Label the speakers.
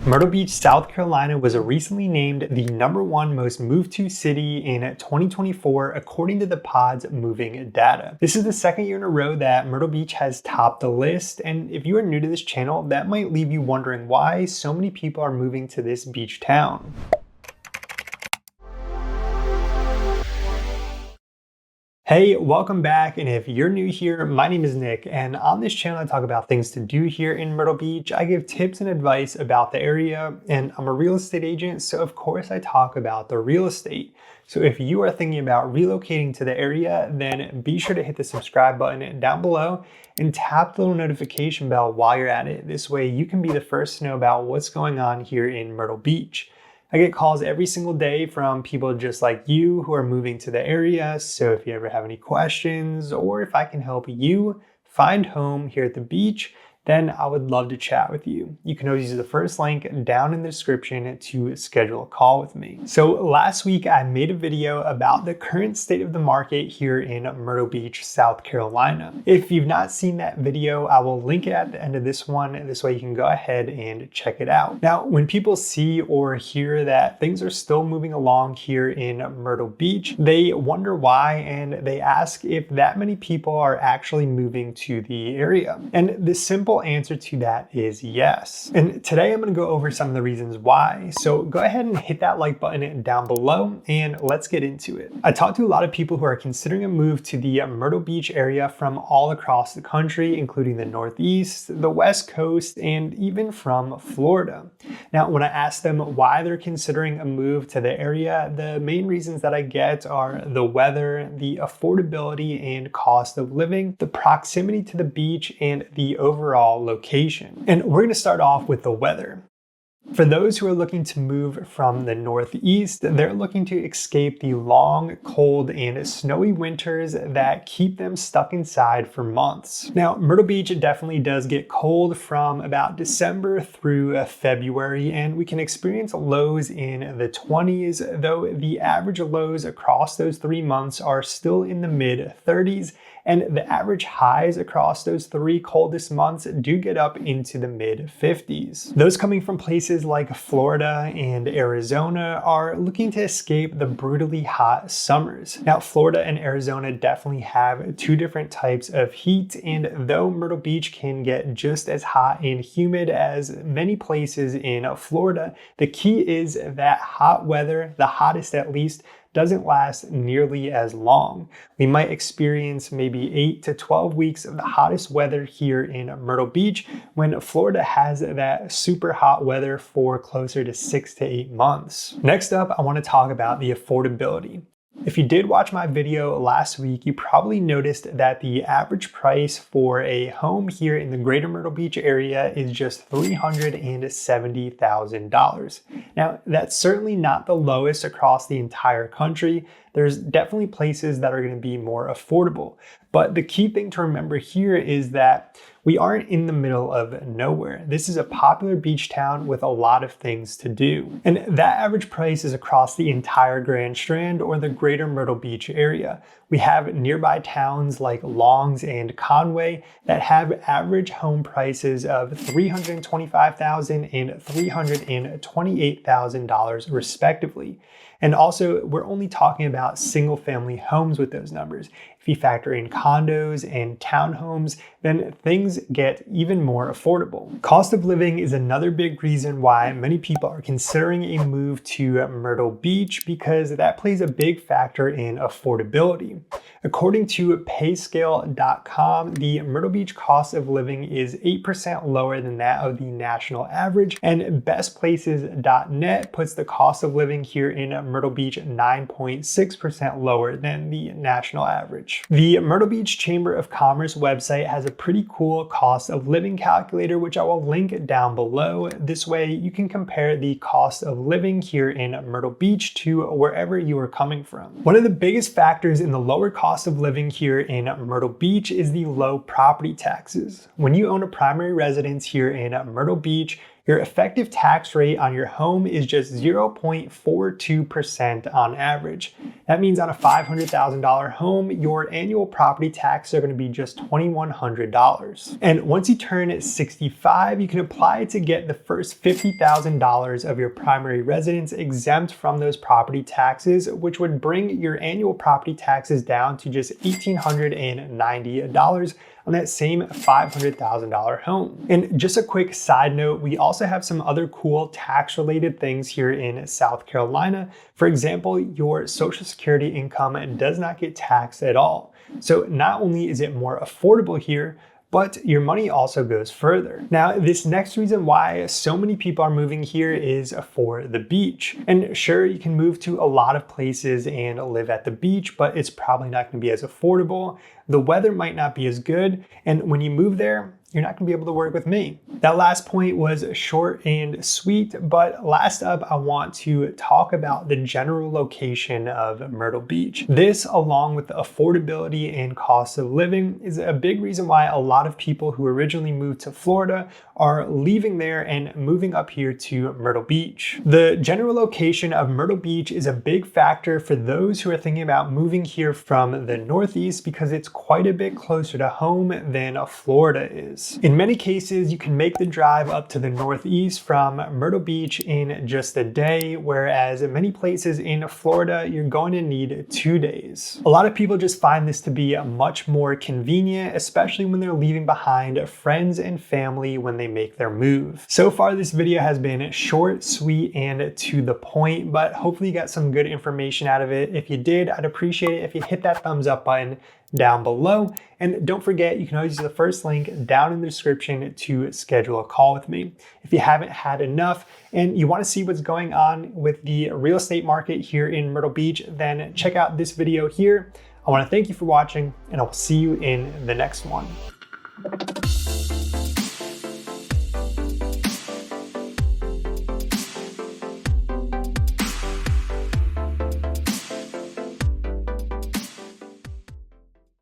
Speaker 1: Myrtle Beach, South Carolina was recently named the #1 most moved to city in 2024 according to the Pod's moving data. This is the second year in a row that Myrtle Beach has topped the list, and if you are new to this channel, that might leave you wondering why so many people are moving to this beach town. Hey, welcome back, and if you're new here, my name is Nick, and on this channel I talk about things to do here in Myrtle Beach. I give tips and advice about the area, and I'm a real estate agent, so of course I talk about the real estate. So if you are thinking about relocating to the area, then be sure to hit the subscribe button down below and tap the little notification bell while you're at it. This way you can be the first to know about what's going on here in Myrtle Beach. I get calls every single day from people just like you who are moving to the area. So if you ever have any questions or if I can help you find home here at the beach, then I would love to chat with you. You can always use the first link down in the description to schedule a call with me. So last week I made a video about the current state of the market here in Myrtle Beach, South Carolina. If you've not seen that video, I will link it at the end of this one. This way you can go ahead and check it out. Now, when people see or hear that things are still moving along here in Myrtle Beach, they wonder why, and they ask if that many people are actually moving to the area. And the simple answer to that is yes. And today I'm going to go over some of the reasons why. So go ahead and hit that like button down below and let's get into it. I talked to a lot of people who are considering a move to the Myrtle Beach area from all across the country, including the Northeast, the West Coast, and even from Florida. Now, when I ask them why they're considering a move to the area, the main reasons that I get are the weather, the affordability and cost of living, the proximity to the beach, and the overall location. And we're going to start off with the weather. For those who are looking to move from the Northeast, they're looking to escape the long, cold, and snowy winters that keep them stuck inside for months. Now, Myrtle Beach definitely does get cold from about December through February, and we can experience lows in the 20s, though the average lows across those 3 months are still in the mid-30s, and the average highs across those 3 coldest months do get up into the mid-50s. Those coming from places like Florida and Arizona are looking to escape the brutally hot summers. Now, Florida and Arizona definitely have 2 different types of heat, and though Myrtle Beach can get just as hot and humid as many places in Florida, the key is that hot weather, the hottest at least, doesn't last nearly as long. We might experience maybe 8 to 12 weeks of the hottest weather here in Myrtle Beach, when Florida has that super hot weather for closer to 6 to 8 months. Next up, I want to talk about the affordability. If you did watch my video last week, you probably noticed that the average price for a home here in the greater Myrtle Beach area is just $370,000. Now, that's certainly not the lowest across the entire country. There's definitely places that are going to be more affordable. But the key thing to remember here is that we aren't in the middle of nowhere. This is a popular beach town with a lot of things to do. And that average price is across the entire Grand Strand or the greater Myrtle Beach area. We have nearby towns like Longs and Conway that have average home prices of $325,000 and $328,000 respectively. And also, we're only talking about single family homes with those numbers. If you factor in condos and townhomes, then things get even more affordable. Cost of living is another big reason why many people are considering a move to Myrtle Beach, because that plays a big factor in affordability. According to payscale.com, the Myrtle Beach cost of living is 8% lower than that of the national average, and bestplaces.net puts the cost of living here in Myrtle Beach 9.6% lower than the national average. The Myrtle Beach Chamber of Commerce website has a pretty cool cost of living calculator, which I will link down below. This way you can compare the cost of living here in Myrtle Beach to wherever you are coming from. One of the biggest factors in the lower cost of living here in Myrtle Beach is the low property taxes. When you own a primary residence here in Myrtle Beach, Your effective tax rate on your home is just 0.42% on average. That means on a $500,000 home, your annual property taxes are going to be just $2,100. And once you turn 65, you can apply to get the first $50,000 of your primary residence exempt from those property taxes, which would bring your annual property taxes down to just $1,890 on that same $500,000 home. And just a quick side note, we also have some other cool tax-related things here in South Carolina. For example, your Social Security income does not get taxed at all. So not only is it more affordable here, but your money also goes further. Now, this next reason why so many people are moving here is for the beach. And sure, you can move to a lot of places and live at the beach, but it's probably not going to be as affordable. The weather might not be as good. And when you move there, you're not going to be able to work with me. That last point was short and sweet, but last up, I want to talk about the general location of Myrtle Beach. This, along with the affordability and cost of living, is a big reason why a lot of people who originally moved to Florida are leaving there and moving up here to Myrtle Beach. The general location of Myrtle Beach is a big factor for those who are thinking about moving here from the Northeast because it's quite a bit closer to home than Florida is. In many cases, you can make the drive up to the Northeast from Myrtle Beach in just a day, whereas in many places in Florida, you're going to need 2 days. A lot of people just find this to be much more convenient, especially when they're leaving behind friends and family when they make their move. So far, this video has been short, sweet, and to the point, but hopefully you got some good information out of it. If you did, I'd appreciate it if you hit that thumbs up button down below. And don't forget, you can always use the first link down in the description to schedule a call with me. If you haven't had enough and you want to see what's going on with the real estate market here in Myrtle Beach, then check out this video here. I want to thank you for watching, and I'll see you in the next one.